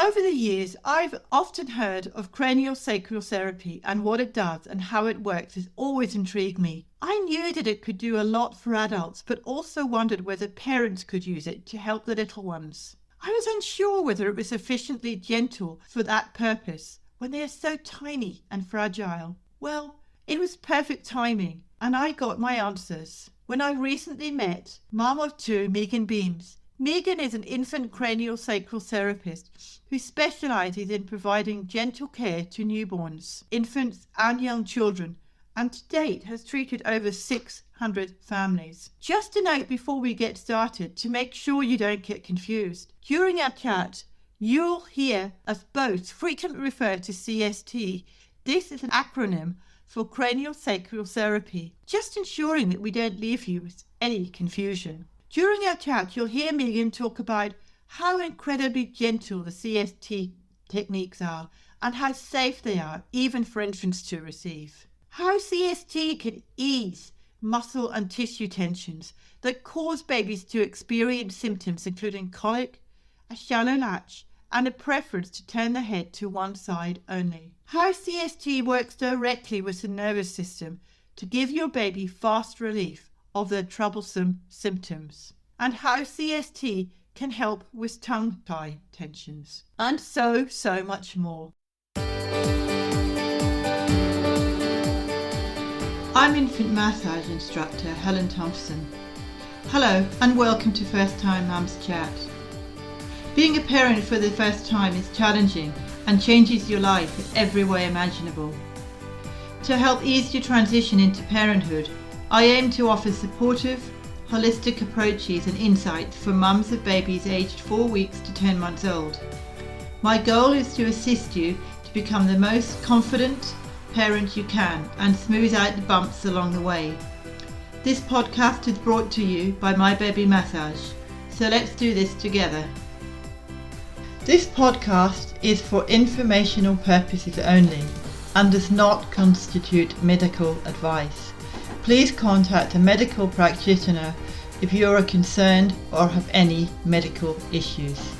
Over the years, I've often heard of craniosacral therapy, and what it does and how it works has always intrigued me. I knew that it could do a lot for adults, but also wondered whether parents could use it to help the little ones. I was unsure whether it was sufficiently gentle for that purpose when they are so tiny and fragile. Well, it was perfect timing, and I got my answers when I recently met mum of two, Meaghan Beames. Meaghan is an infant craniosacral therapist who specialises in providing gentle care to newborns, infants and young children, and to date has treated over 600 families. Just a note before we get started to make sure you don't get confused. During our chat, you'll hear us both frequently refer to CST. This is an acronym for craniosacral therapy, just ensuring that we don't leave you with any confusion. During our chat, you'll hear Meaghan talk about how incredibly gentle the CST techniques are and how safe they are, even for infants to receive. How CST can ease muscle and tissue tensions that cause babies to experience symptoms including colic, a shallow latch, and a preference to turn the head to one side only. How CST works directly with the nervous system to give your baby fast relief of their troublesome symptoms, and how CST can help with tongue-tie tensions, and so much more. I'm infant massage instructor Helen Thompson. Hello and welcome to First Time Mums Chat. Being a parent for the first time is challenging and changes your life in every way imaginable. To help ease your transition into parenthood, I aim to offer supportive, holistic approaches and insights for mums of babies aged 4 weeks to 10 months old. My goal is to assist you to become the most confident parent you can and smooth out the bumps along the way. This podcast is brought to you by My Baby Massage, so let's do this together. This podcast is for informational purposes only and does not constitute medical advice. Please contact a medical practitioner if you are concerned or have any medical issues.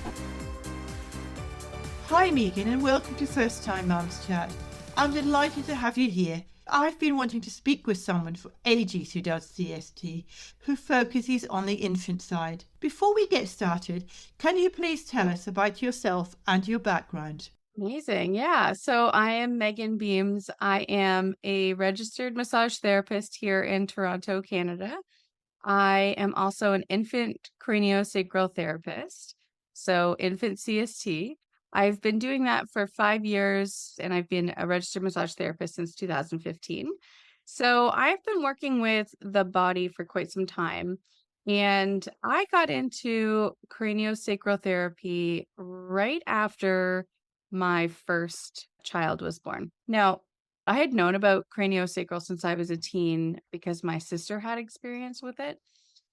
Hi Meaghan, and welcome to First Time Mums Chat. I'm delighted to have you here. I've been wanting to speak with someone for ages who does CST, who focuses on the infant side. Before we get started, can you please tell us about yourself and your background? Amazing. Yeah. So I am Meaghan Beames. I am a registered massage therapist here in Toronto, Canada. I am also an infant craniosacral therapist, so infant CST. I've been doing that for 5 years, and I've been a registered massage therapist since 2015. So I've been working with the body for quite some time. And I got into craniosacral therapy right after my first child was born. Now, I had known about craniosacral since I was a teen because my sister had experience with it.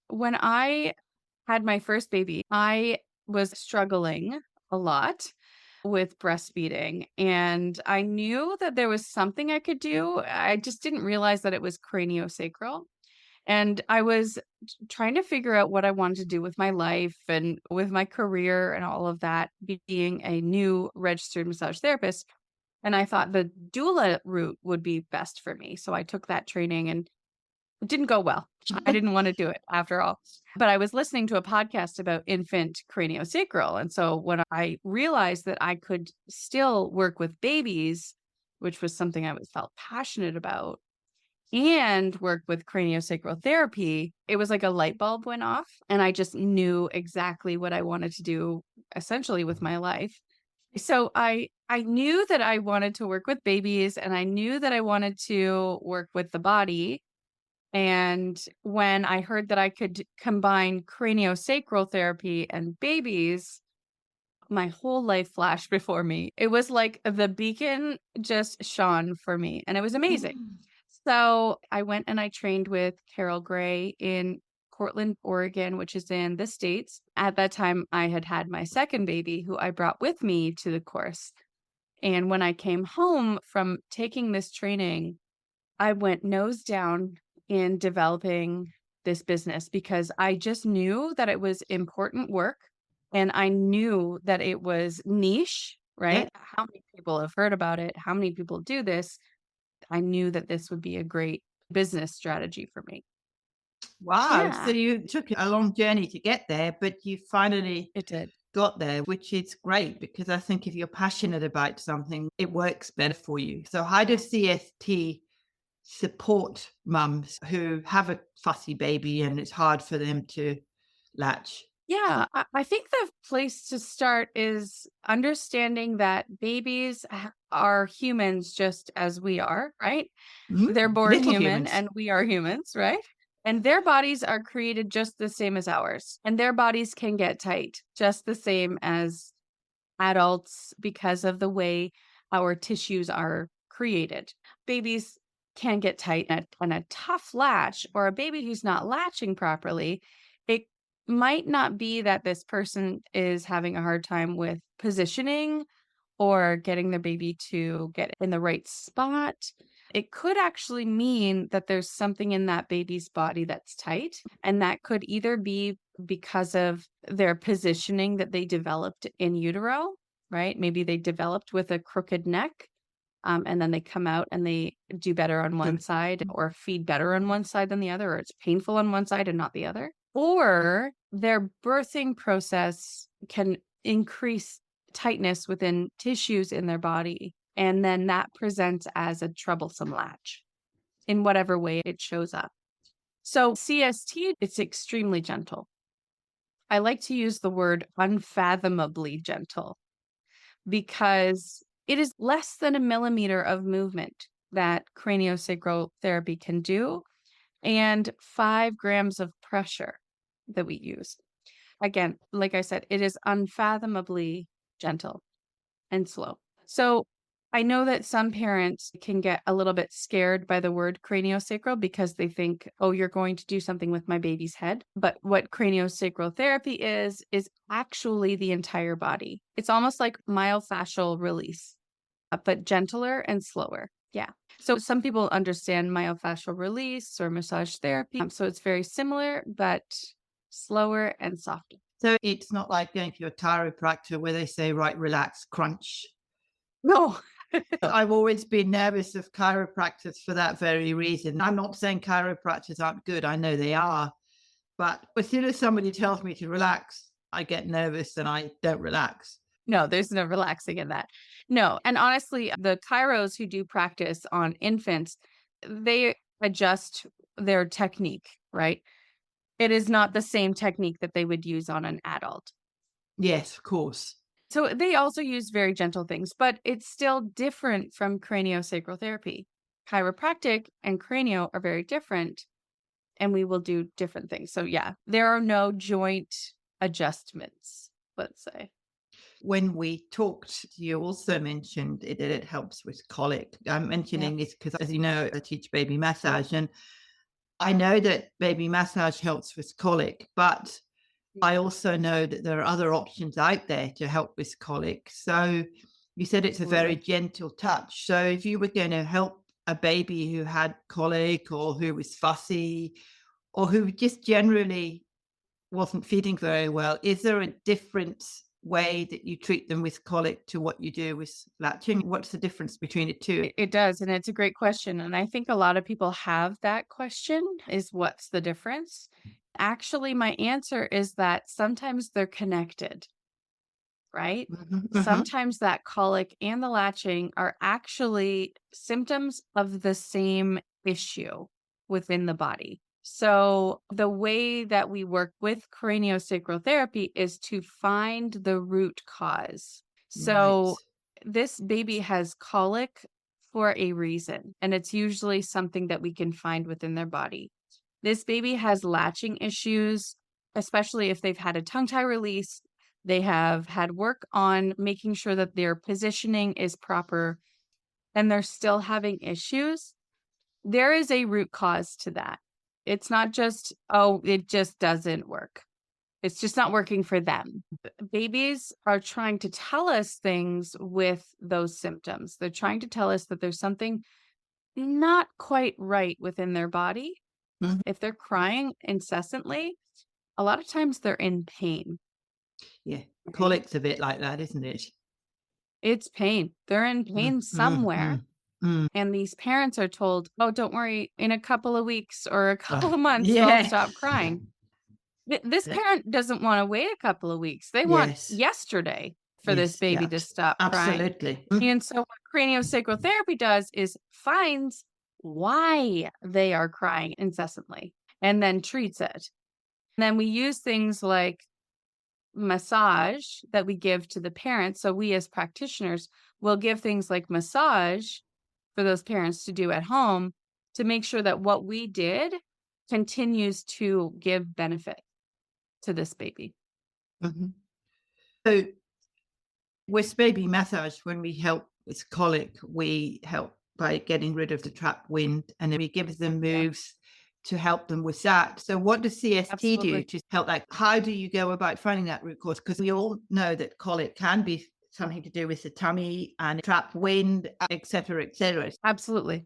When I had my first baby, I was struggling a lot with breastfeeding, and I knew that there was something I could do. I just didn't realize that it was craniosacral. And I was trying to figure out what I wanted to do with my life and with my career and all of that, being a new registered massage therapist. And I thought the doula route would be best for me. So I took that training and it didn't go well. I didn't want to do it after all. But I was listening to a podcast about infant craniosacral. And so when I realized that I could still work with babies, which was something I felt passionate about, and work with craniosacral therapy, it was like a light bulb went off. And I just knew exactly what I wanted to do essentially with my life. So I knew that I wanted to work with babies, and I knew that I wanted to work with the body. And when I heard that I could combine craniosacral therapy and babies, my whole life flashed before me. It was like the beacon just shone for me, and it was amazing. So I went and I trained with Carol Gray in Portland, Oregon, which is in the States. At that time, I had had my second baby, who I brought with me to the course. And when I came home from taking this training, I went nose down in developing this business because I just knew that it was important work. And I knew that it was niche, Yeah. right? How many people have heard about it? How many people do this? I knew that this would be a great business strategy for me. Wow. So Yeah, you took a long journey to get there, but you finally it did. got there, which is great because I think if you're passionate about something, it works better for you. So, how does CST support mums who have a fussy baby and it's hard for them to latch? Yeah, I think the place to start is understanding that babies are humans just as we are, right? They're born Little human humans. and we are humans, right? And their bodies are created just the same as ours. And their bodies can get tight just the same as adults because of the way our tissues are created. Babies can get tight and a tough latch or a baby who's not latching properly, it might not be that this person is having a hard time with positioning or getting their baby to get in the right spot. It could actually mean that there's something in that baby's body that's tight. And that could either be because of their positioning that they developed in utero, right? Maybe they developed with a crooked neck. And then they come out and they do better on one side or feed better on one side than the other, or it's painful on one side and not the other. Or their birthing process can increase tightness within tissues in their body. And then that presents as a troublesome latch in whatever way it shows up. So CST, it's extremely gentle. I like to use the word unfathomably gentle because it is less than a millimeter of movement that craniosacral therapy can do and 5 grams of pressure that we use. Again, like I said, it is unfathomably gentle and slow. So I know that some parents can get a little bit scared by the word craniosacral because they think, oh, you're going to do something with my baby's head. But what craniosacral therapy is actually the entire body. It's almost like myofascial release, but gentler and slower. Yeah. So some people understand myofascial release or massage therapy. So it's very similar, but slower and softer. So it's not like going to your chiropractor where they say, right, relax, crunch. No. I've always been nervous of chiropractors for that very reason. I'm not saying chiropractors aren't good. I know they are. But as soon as somebody tells me to relax, I get nervous and I don't relax. No, there's no relaxing in that. No, and honestly, the chiros who do practice on infants, they adjust their technique, right? It is not the same technique that they would use on an adult. Yes, of course. So they also use very gentle things, but it's still different from craniosacral therapy. Chiropractic and cranio are very different, and we will do different things. So yeah, there are no joint adjustments, let's say. When we talked, you also mentioned that it helps with colic. I'm Yeah. mentioning this because, as you know, I teach baby massage, and I know that baby massage helps with colic, but I also know that there are other options out there to help with colic. So you said it's a very Absolutely. gentle touch. So if you were going to help a baby who had colic or who was fussy or who just generally wasn't feeding very well, is there a different way that you treat them with colic to what you do with latching? What's the difference between the two? It does, and it's a great question, and I think a lot of people have that question, is what's the difference? Actually, my answer is that sometimes they're connected, right? Mhm, mhm. Sometimes that colic and the latching are actually symptoms of the same issue within the body. So, the way that we work with craniosacral therapy is to find the root cause. Right. So, this baby has colic for a reason, and it's usually something that we can find within their body. This baby has latching issues, especially if they've had a tongue tie release. They have had work on making sure that their positioning is proper and they're still having issues. There is a root cause to that. It's not just, oh, it just doesn't work. It's just not working for them. Babies are trying to tell us things with those symptoms. They're trying to tell us that there's something not quite right within their body. Mhm. If they're crying incessantly, a lot of times they're in pain. Yeah. right? Colic's a bit like that, isn't it? It's pain. They're in Mm, pain mm, somewhere. mm, mm. And these parents are told, oh, don't worry, in a couple of weeks or a couple of months, they'll Yeah. stop crying. This Th- parent doesn't want to wait a couple of weeks. They want Yes. yesterday for this Yes. Yeah. baby to stop crying. Absolutely. Mm, And so what craniosacral therapy does is finds why they are crying incessantly and then treats it. And then we use things like massage that we give to the parents. So we as practitioners will give things like massage for those parents to do at home to make sure that what we did continues to give benefit to this baby. mhm. So with baby massage, when we help with colic, we help by getting rid of the trapped wind, and then we give them Yeah, moves to help them with that. So what does CST do absolutely. to help that? How do you go about finding that root cause? Because we all know that colic can be something to do with the tummy and trapped wind, et cetera, et cetera. Absolutely.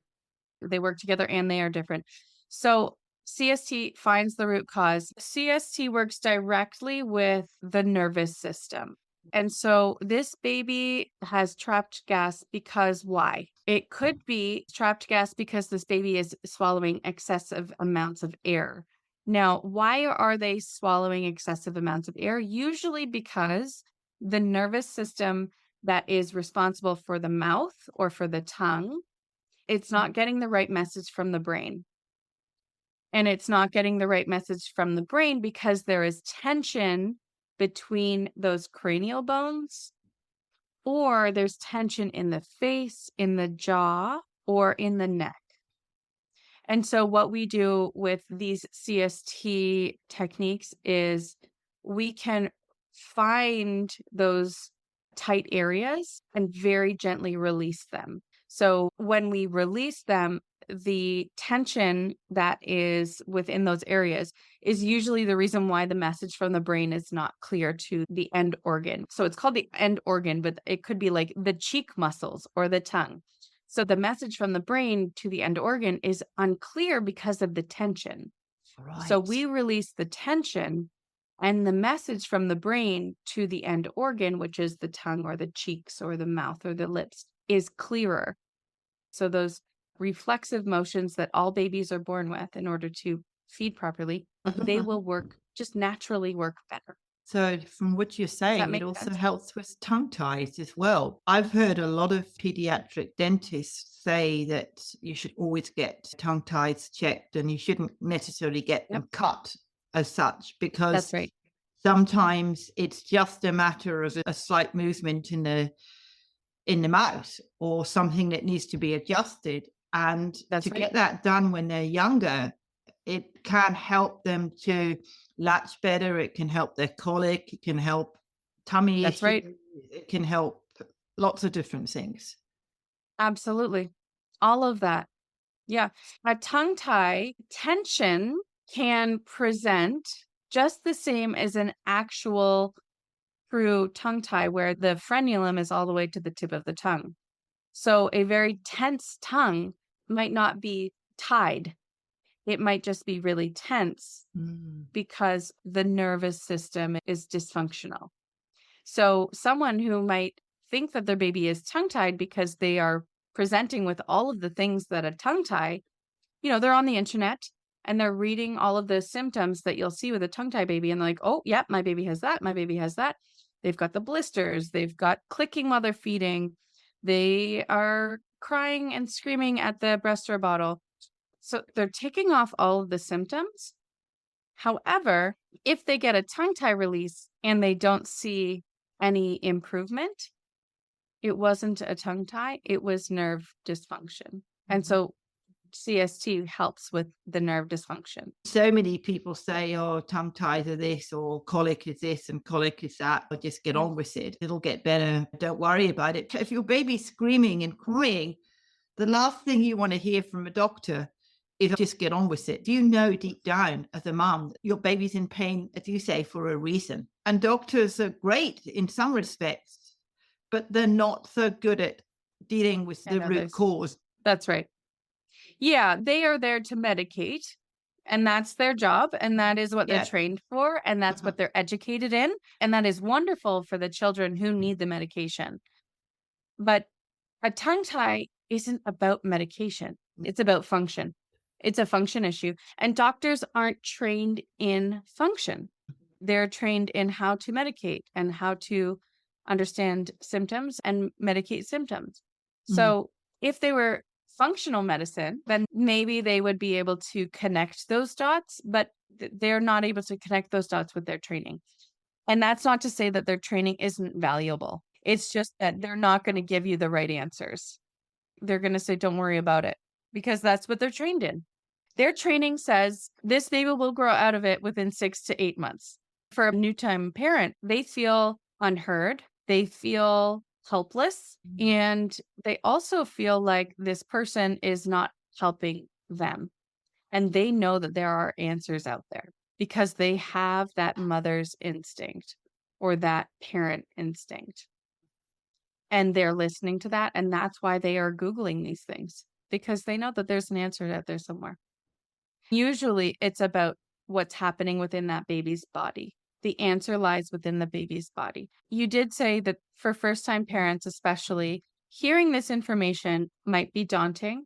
They work together and they are different. So CST finds the root cause. CST works directly with the nervous system. And so this baby has trapped gas because why? It could be trapped gas because this baby is swallowing excessive amounts of air. Now, why are they swallowing excessive amounts of air? Usually because the nervous system that is responsible for the mouth or for the tongue, it's not getting the right message from the brain. And it's not getting the right message from the brain because there is tension between those cranial bones, or there's tension in the face, in the jaw, or in the neck. And so, what we do with these CST techniques is we can find those tight areas and very gently release them. So, when we release them, the tension that is within those areas is usually the reason why the message from the brain is not clear to the end organ. So, it's called the end organ, but it could be like the cheek muscles or the tongue. So the message from the brain to the end organ is unclear because of the tension. So Right. we release the tension, and the message from the brain to the end organ, which is the tongue or the cheeks or the mouth or the lips, is clearer. So those reflexive motions that all babies are born with in order to feed properly, they will work, just naturally work better. So, from what you're Does that saying, it make also sense? helps with tongue ties as well. I've heard a lot of pediatric dentists say that you should always get tongue ties checked and you shouldn't necessarily get Yep, them cut as such that's because right. sometimes it's just a matter of a slight movement in the mouth or something that needs to be adjusted. And to That's right. get that done when they're younger, it can help them to latch better. It can help their colic. It can help tummy That's issues. right. It can help lots of different things. Absolutely. All of that. Yeah. A tongue tie tension can present just the same as an actual true tongue tie where the frenulum is all the way to the tip of the tongue. So a very tense tongue might not be tied. It might just be really tense Mm. because the nervous system is dysfunctional. So someone who might think that their baby is tongue tied because they are presenting with all of the things that a tongue tie, they're on the internet and they're reading all of the symptoms that you'll see with a tongue tie baby. And they're like, oh, yep, my baby has that. My baby has that. They've got the blisters. They've got clicking while they're feeding. They are crying and screaming at the breast or bottle. So they're ticking off all of the symptoms. However, if they get a tongue tie release and they don't see any improvement, it wasn't a tongue tie, it was nerve dysfunction. And Mhm. so CST helps with the nerve dysfunction. So many people say, oh, tongue ties are this, or colic is this, and colic is that, or just get Mm. on with it. It'll get better. Don't worry about it. If your baby's screaming and crying, the last thing you want to hear from a doctor is just get on with it. You know deep down as a mom that your baby's in pain, as you say, for a reason. And doctors are great in some respects, but they're not so good at dealing with And the root others. cause. That's right. Yeah, they are there to medicate. And that's their job, and that is what they're Yeah. trained for, and that's Uh-huh. what they're educated in, and that is wonderful for the children who need the medication. But a tongue tie isn't about medication. It's about function. It's a function issue. And doctors aren't trained in function. They're trained in how to medicate and how to understand symptoms and medicate symptoms. Mm. So if they were functional medicine, then maybe they would be able to connect those dots, but they're not able to connect those dots with their training. And that's not to say that their training isn't valuable. It's just that they're not gonna give you the right answers. They're gonna say, "Don't worry about it," because that's what they're trained in. Their training says, "This baby will grow out of it within 6 to 8 months." For a new-time parent, they feel unheard, they feel helpless, and they also feel like this person is not helping them. And they know that there are answers out there because they have that mother's instinct or that parent instinct. And they're listening to that. And that's why they are Googling these things because they know that there's an answer out there somewhere. Usually it's about what's happening within that baby's body. The answer lies within the baby's body. You did say that for first time parents, especially, hearing this information might be daunting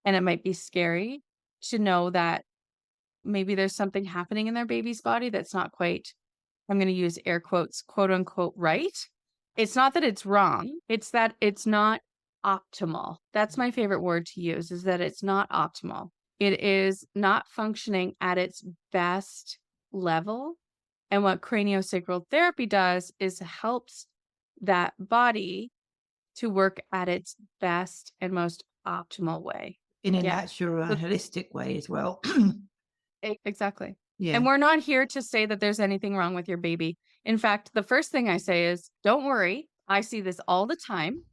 and it might be scary to know that maybe there's something happening in their baby's body that's not quite, I'm going to use air quotes, quote unquote, right. It's not that it's wrong. It's that it's not optimal. That's my favorite word to use is that it's not optimal. It is not functioning at its best level. And what craniosacral therapy does is helps that body to work at its best and most optimal way. In a Yeah. natural So and holistic way as well. exactly. Yeah. And we're not here to say that there's anything wrong with your baby. In fact, the first thing I say is, don't worry. I see this all the time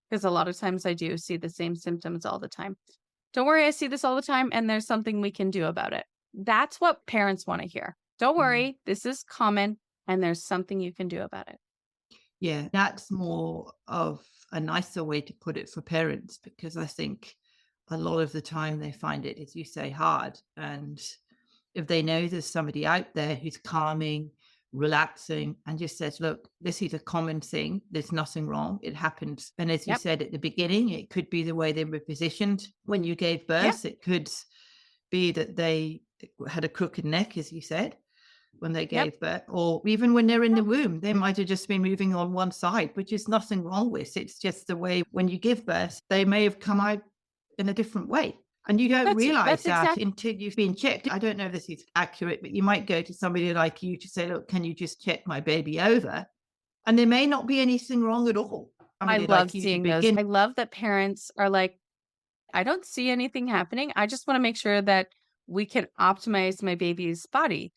because a lot of times I do see the same symptoms all the time. Don't worry. I see this all the time and there's something we can do about it. That's what parents want to hear. Don't Mm. worry. This is common and there's something you can do about it. Yeah. That's more of a nicer way to put it for parents because I think a lot of the time they find it, as you say, hard. And if they know there's somebody out there who's calming, relaxing, and just says, look, this is a common thing. There's nothing wrong. It happens. And as you Yep. said at the beginning, it could be the way they were positioned when you gave Yep. birth. It could be that they had a crooked neck, as you said, when they Yep. gave birth, or even when they're in the Yep. womb, they might have just been moving on one side, which is nothing wrong with. It's just the way when you give birth, they may have come out in a different way. And you don't realize That's that exactly until you've been checked. I don't know if this is accurate, but you might go to somebody like you to say, look, can you just check my baby over? And there may not be anything wrong at all. I Somebody love like you to seeing those. begin. I love that parents are like, I don't see anything happening. I just want to make sure that we can optimize my baby's body.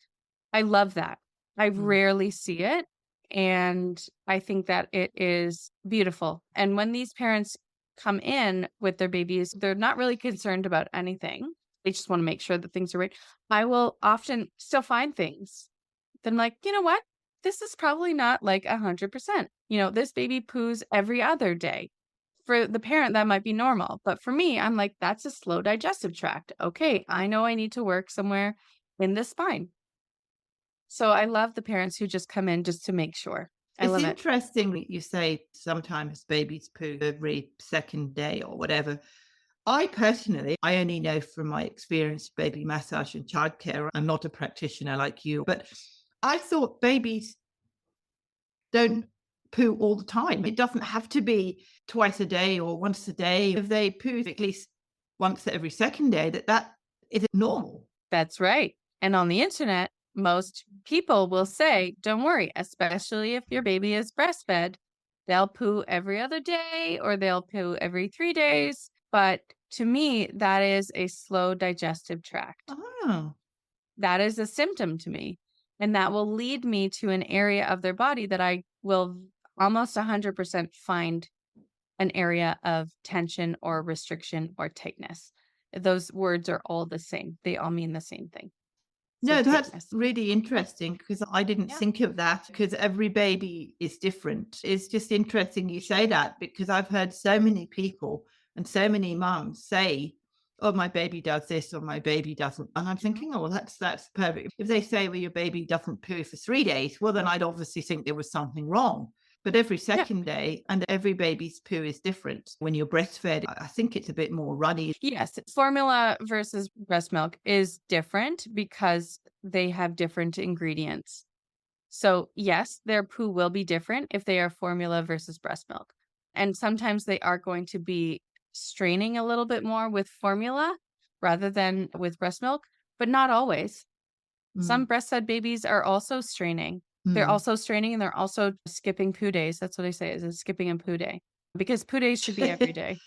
I love that. I Mm. rarely see it. And I think that it is beautiful. And when these parents come in with their babies, they're not really concerned about anything. They just want to make sure that things are right. I will often still find things. Then I'm like, you know what? This is probably not like 100%. This baby poos every other day. For the parent, that might be normal. But for me, I'm like, that's a slow digestive tract. Okay, I know I need to work somewhere in the spine. So I love the parents who just come in just to make sure. I It's love it. interesting that you say sometimes babies poo every second day or whatever. I personally, I only know from my experience, baby massage and childcare. I'm not a practitioner like you, but I thought babies don't poo all the time. It doesn't have to be twice a day or once a day. If they poo at least once every second day, that is normal. That's right. And on the internet, most people will say, don't worry, especially if your baby is breastfed, they'll poo every other day or they'll poo every 3 days. But to me, that is a slow digestive tract. Oh, That is a symptom to me. And that will lead me to an area of their body that I will almost 100% find an area of tension or restriction or tightness. Those words are all the same. They all mean the same thing. So no, that's tightness. really interesting because I didn't Yeah. think of that because every baby is different. It's just interesting you say that because I've heard so many people and so many mums say oh, my baby does this or my baby doesn't. And I'm thinking, oh, well, that's perfect. If they say, well, your baby doesn't poo for 3 days, well, then I'd obviously think there was something wrong. But every Yeah. second day and every baby's poo is different. When you're breastfed, I think it's a bit more runny. Yes, formula versus breast milk is different because they have different ingredients. So, yes, their poo will be different if they are formula versus breast milk. And sometimes they are going to be straining a little bit more with formula rather than with breast milk, but not always. Some Mm, breastfed babies are also straining. They're mm. also straining and they're also skipping poo days. That's what I say is a skipping a poo day because poo days should be every day.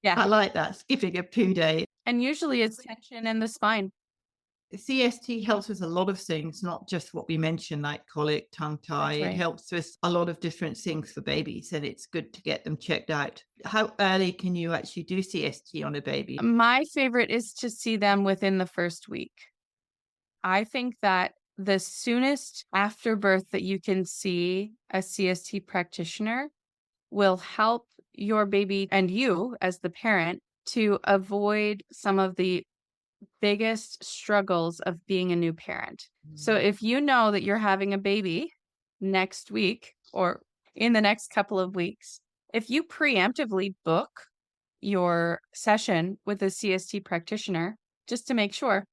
Yeah. I like that, skipping a poo day. And usually it's tension in the spine. CST helps with a lot of things, not just what we mentioned, like colic, tongue tie. That's It right. helps with a lot of different things for babies, and it's good to get them checked out. How early can you actually do CST on a baby? My favorite is to see them within the first week. I think that the soonest after birth that you can see a CST practitioner will help your baby and you as the parent to avoid some of the biggest struggles of being a new parent. So Mm. if you know that you're having a baby next week or in the next couple of weeks, if you preemptively book your session with a CST practitioner, just to make sure,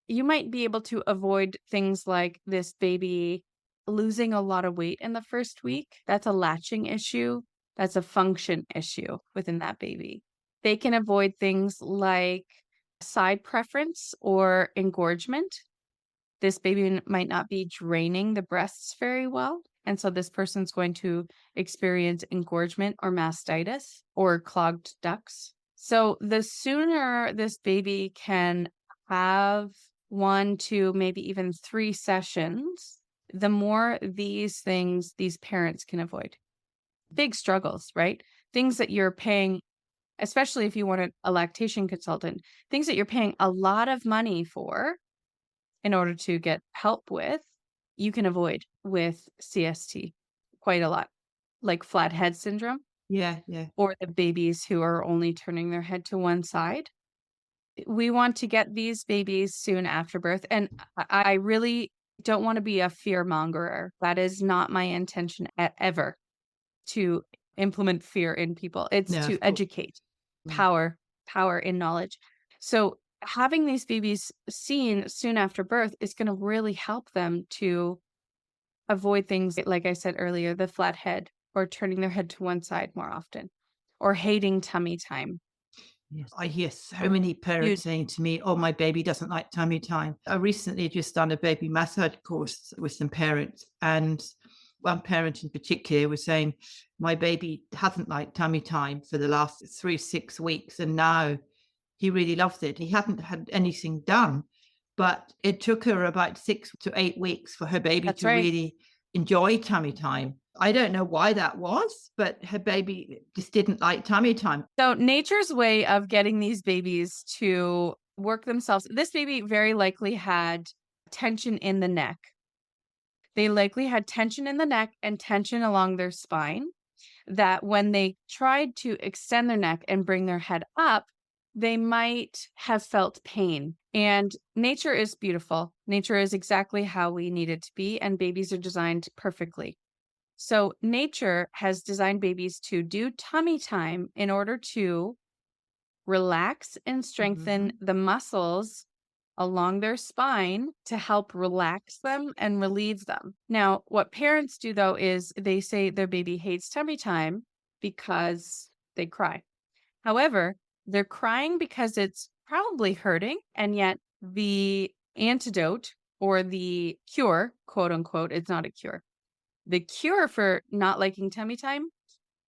you might be able to avoid things like this baby losing a lot of weight in the first week. That's a latching issue. That's a function issue within that baby. They can avoid things like side preference or engorgement. This baby might not be draining the breasts very well. And so this person's going to experience engorgement or mastitis or clogged ducts. So the sooner this baby can have 1, 2, maybe even 3 sessions, the more these things these parents can avoid. Big struggles, right? Things that you're paying, especially if you want a lactation consultant, things that you're paying a lot of money for in order to get help with, you can avoid with CST quite a lot, like flat head syndrome Yeah, yeah. or the babies who are only turning their head to one side. We want to get these babies soon after birth, and I really don't wanna be a fear mongerer. That is not my intention ever to implement fear in people. It's No, to of course. educate, Mm. power in knowledge. So having these babies seen soon after birth is going to really help them to avoid things like I said earlier, the flat head or turning their head to one side more often or hating tummy time. Yes. I hear so many You parents saying to me, oh, my baby doesn't like tummy time. I recently just done a baby massage course with some parents, and one parent in particular was saying, my baby hasn't liked tummy time for the last 3, 6 weeks, and now he really loves it. He hadn't had anything done, but it took her about 6 to 8 weeks for her baby That's to right. really enjoy tummy time. I don't know why that was, but her baby just didn't like tummy time. So nature's way of getting these babies to work themselves. This baby very likely had tension in the neck. They likely had tension in the neck and tension along their spine, that when they tried to extend their neck and bring their head up, they might have felt pain. And nature is beautiful. Nature is exactly how we need it to be, and babies are designed perfectly. So, nature has designed babies to do tummy time in order to relax and strengthen Mhm. the muscles along their spine to help relax them and relieve them. Now, what parents do though is they say their baby hates tummy time because they cry. However, they're crying because it's probably hurting, and yet the antidote or the cure, quote unquote, it's not a cure. The cure for not liking tummy time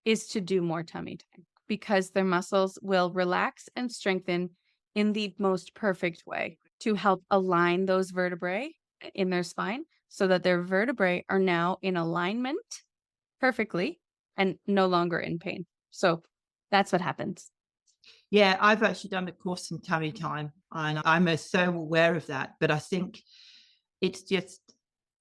is to do more tummy time because their muscles will relax and strengthen in the most perfect way to help align those vertebrae in their spine so that their vertebrae are now in alignment perfectly and no longer in pain. So that's what happens. Yeah, I've actually done a course in tummy time, and I'm so aware of that. But I think it's just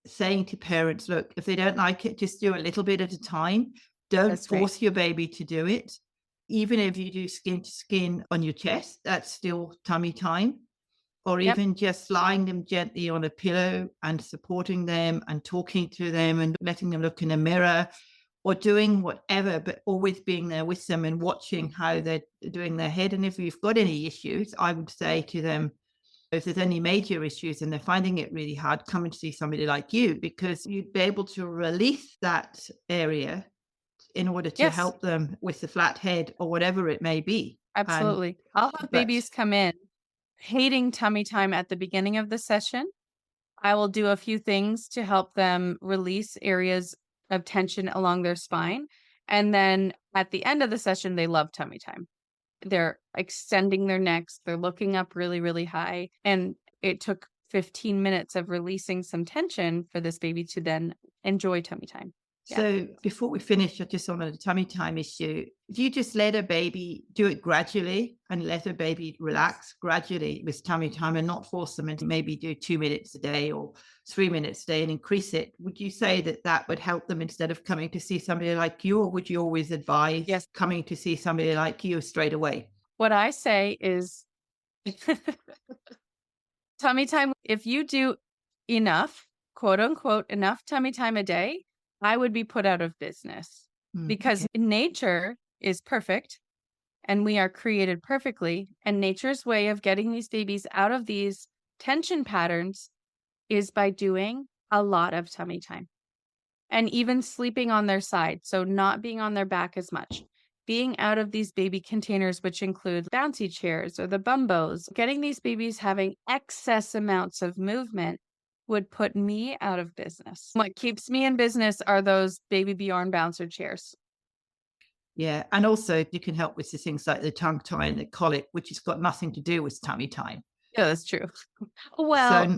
saying to parents, look, if they don't like it, just do a little bit at a time. Don't That's right. force your baby to do it. Even if you do skin to skin on your chest, that's still tummy time. Or Yep, even just lying them gently on a pillow and supporting them and talking to them and letting them look in a mirror or doing whatever, but always being there with them and watching how they're doing their head. And if you've got any issues, I would say to them, if there's any major issues and they're finding it really hard, come and see somebody like you, because you'd be able to release that area in order to yes, help them with the flat head or whatever it may be. And absolutely. I'll have babies that's, come in hating tummy time at the beginning of the session. I will do a few things to help them release areas of tension along their spine. And then at the end of the session, they love tummy time. They're extending their necks, they're looking up really, really high. And it took 15 minutes of releasing some tension for this baby to then enjoy tummy time. Yeah. so before we finish, just on the tummy time issue, do you just let a baby do it gradually and let a baby relax gradually with tummy time and not force them into maybe do 2 minutes a day or 3 minutes a day and increase it? Would you say that that would help them instead of coming to see somebody like you, or would you always advise Yes. coming to see somebody like you straight away? What I say is tummy time, if you do enough, quote unquote, enough tummy time a day, I would be put out of business because Okay. nature is perfect and we are created perfectly. And nature's way of getting these babies out of these tension patterns is by doing a lot of tummy time and even sleeping on their side. So, not being on their back as much, being out of these baby containers, which include bouncy chairs or the bumbos. Getting these babies having excess amounts of movement would put me out of business. What keeps me in business are those baby Bjorn bouncer chairs. Yeah. And also you can help with the things like the tongue tie and the colic, which has got nothing to do with tummy time. Yeah, that's true. Well, So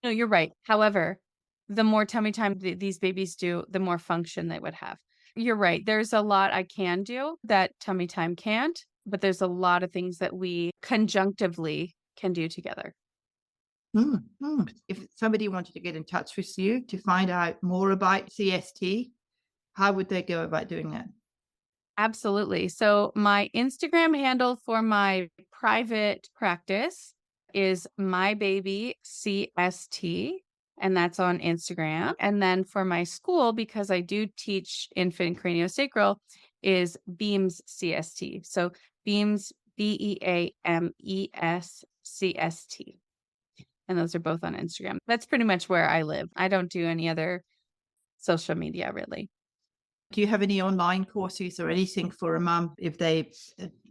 no, you're right. However, the more tummy time these babies do, the more function they would have. You're right. There's a lot I can do that tummy time can't, but there's a lot of things that we conjunctively can do together. If somebody wanted to get in touch with you to find out more about CST, how would they go about doing that? Absolutely. So my Instagram handle for my private practice is mybabycst, and that's on Instagram. And then for my school, because I do teach infant craniosacral, is Beames CST. So Beames BeamesCST. And those are both on Instagram. That's pretty much where I live. I don't do any other social media really. Do you have any online courses or anything for a mum if they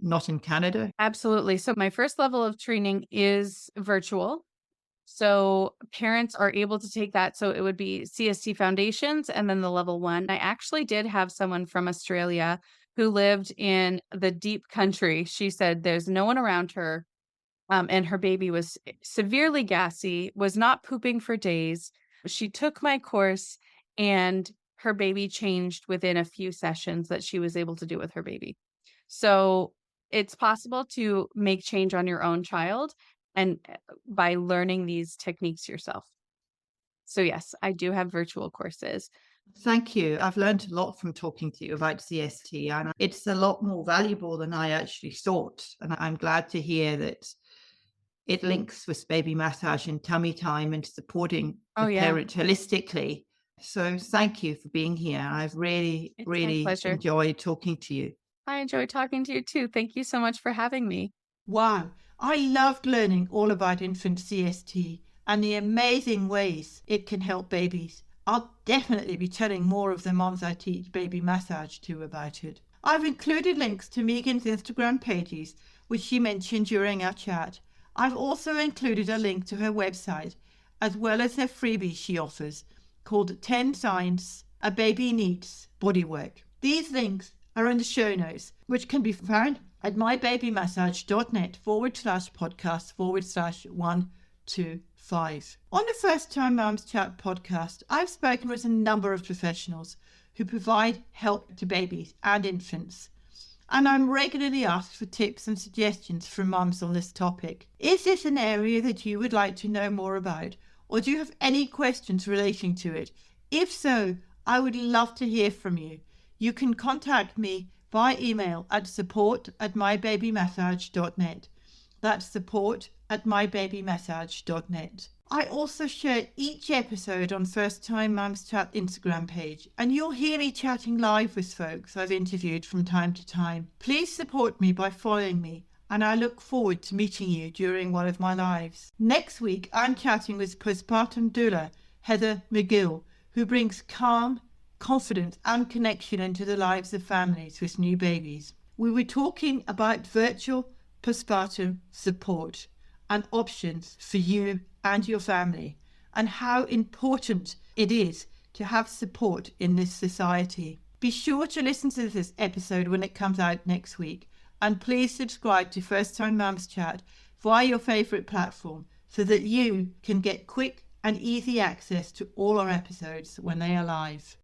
not in Canada? Absolutely. So my first level of training is virtual. So parents are able to take that. So it would be CST Foundations and then the level 1. I actually did have someone from Australia who lived in the deep country. She said there's no one around her. And her baby was severely gassy, was not pooping for days. She took my course and her baby changed within a few sessions that she was able to do with her baby. So it's possible to make change on your own child and by learning these techniques yourself. So yes, I do have virtual courses. Thank you. I've learned a lot from talking to you about CST, and it's a lot more valuable than I actually thought. And I'm glad to hear that it links with baby massage and tummy time and supporting Oh the yeah, parent holistically. So thank you for being here. I've really, it's my really pleasure. enjoyed talking to you. I enjoyed talking to you too. Thank you so much for having me. Wow, I loved learning all about infant CST and the amazing ways it can help babies. I'll definitely be telling more of the moms I teach baby massage to about it. I've included links to Meaghan's Instagram pages, which she mentioned during our chat. I've also included a link to her website, as well as her freebie she offers, called 10 Signs a Baby Needs Bodywork. These links are in the show notes, which can be found at mybabymassage.net/podcast/125. On the First Time Moms Chat podcast, I've spoken with a number of professionals who provide help to babies and infants, and I'm regularly asked for tips and suggestions from mums on this topic. Is this an area that you would like to know more about, or do you have any questions relating to it? If so, I would love to hear from you. You can contact me by email at support@mybabymassage.net. That's support@mybabymassage.net. I also share each episode on First Time Mums Chat Instagram page, and you'll hear me chatting live with folks I've interviewed from time to time. Please support me by following me, and I look forward to meeting you during one of my lives. Next week, I'm chatting with postpartum doula Heather McGill, who brings calm, confidence and connection into the lives of families with new babies. We were talking about virtual postpartum support and options for you and your family, and how important it is to have support in this society. Be sure to listen to this episode when it comes out next week, and please subscribe to First Time Mums Chat via your favourite platform so that you can get quick and easy access to all our episodes when they are live.